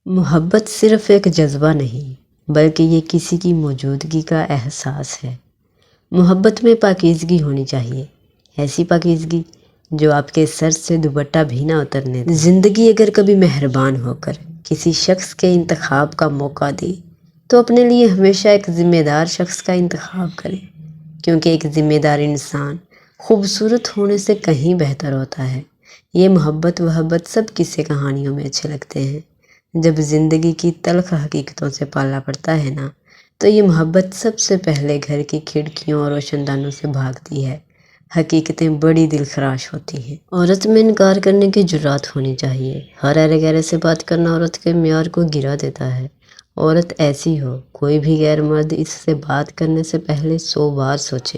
محبت صرف ایک جذبہ نہیں بلکہ یہ کسی کی موجودگی کا احساس ہے۔ محبت میں پاکیزگی ہونی چاہیے، ایسی پاکیزگی جو آپ کے سر سے دوپٹہ بھی نہ اترنے دے۔ زندگی اگر کبھی مہربان ہو کر کسی شخص کے انتخاب کا موقع دے تو اپنے لیے ہمیشہ ایک ذمہ دار شخص کا انتخاب کریں، کیونکہ ایک ذمہ دار انسان خوبصورت ہونے سے کہیں بہتر ہوتا ہے۔ یہ محبت سب قصے کہانیوں میں اچھے لگتے ہیں۔ جب زندگی کی تلخ حقیقتوں سے پالنا پڑتا ہے نا، تو یہ محبت سب سے پہلے گھر کی کھڑکیوں اور روشن دانوں سے بھاگتی ہے۔ حقیقتیں بڑی دل خراش ہوتی ہیں۔ عورت میں انکار کرنے کی جرات ہونی چاہیے۔ ہر ارے گہرے سے بات کرنا عورت کے معیار کو گرا دیتا ہے۔ عورت ایسی ہو، کوئی بھی غیر مرد اس سے بات کرنے سے پہلے 100 بار سوچے۔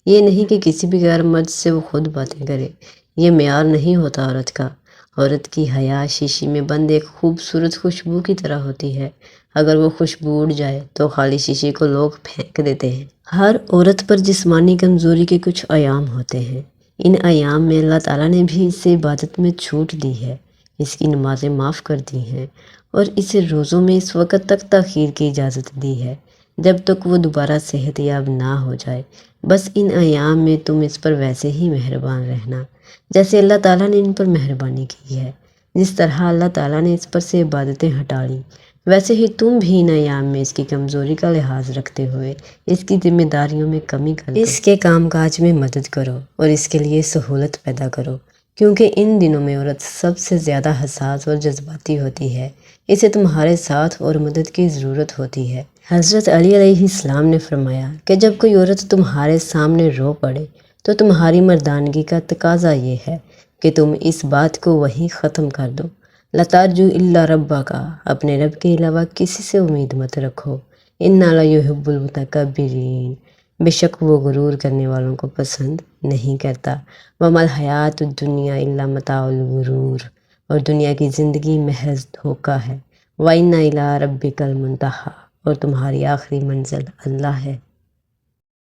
یہ نہیں کہ کسی بھی غیر مرد سے وہ خود باتیں کرے، یہ معیار نہیں ہوتا عورت کا۔ عورت کی حیا شیشی میں بند ایک خوبصورت خوشبو کی طرح ہوتی ہے۔ اگر وہ خوشبو اڑ جائے تو خالی شیشے کو لوگ پھینک دیتے ہیں۔ ہر عورت پر جسمانی کمزوری کے کچھ ایام ہوتے ہیں۔ ان ایام میں اللہ تعالیٰ نے بھی اسے عبادت میں چھوٹ دی ہے، اس کی نمازیں معاف کر دی ہیں اور اسے روزوں میں اس وقت تک تاخیر کی اجازت دی ہے جب تک وہ دوبارہ صحت یاب نہ ہو جائے۔ بس ان ایام میں تم اس پر ویسے ہی مہربان رہنا جیسے اللہ تعالیٰ نے ان پر مہربانی کی ہے۔ جس طرح اللہ تعالیٰ نے اس پر سے عبادتیں ہٹا لیں، ویسے ہی تم بھی ان ایام میں اس کی کمزوری کا لحاظ رکھتے ہوئے اس کی ذمہ داریوں میں کمی کرو، اس کے کام کاج میں مدد کرو اور اس کے لیے سہولت پیدا کرو، کیونکہ ان دنوں میں عورت سب سے زیادہ حساس اور جذباتی ہوتی ہے۔ اسے تمہارے ساتھ اور مدد کی ضرورت ہوتی ہے۔ حضرت علی علیہ السلام نے فرمایا کہ جب کوئی عورت تمہارے سامنے رو پڑے تو تمہاری مردانگی کا تقاضا یہ ہے کہ تم اس بات کو وہیں ختم کر دو، لا ترجو الا ربک، اپنے رب کے علاوہ کسی سے امید مت رکھو، انا لا یحب المتکبرین، بے شک وہ غرور کرنے والوں کو پسند نہیں کرتا، وما الحیات الدنیا الا متاع الغرور، اور دنیا کی زندگی محض دھوکہ ہے، وَإِنَّ إِلَىٰ رَبِّكَ الْمُنتَهَىٰ، اور تمہاری آخری منزل اللہ ہے۔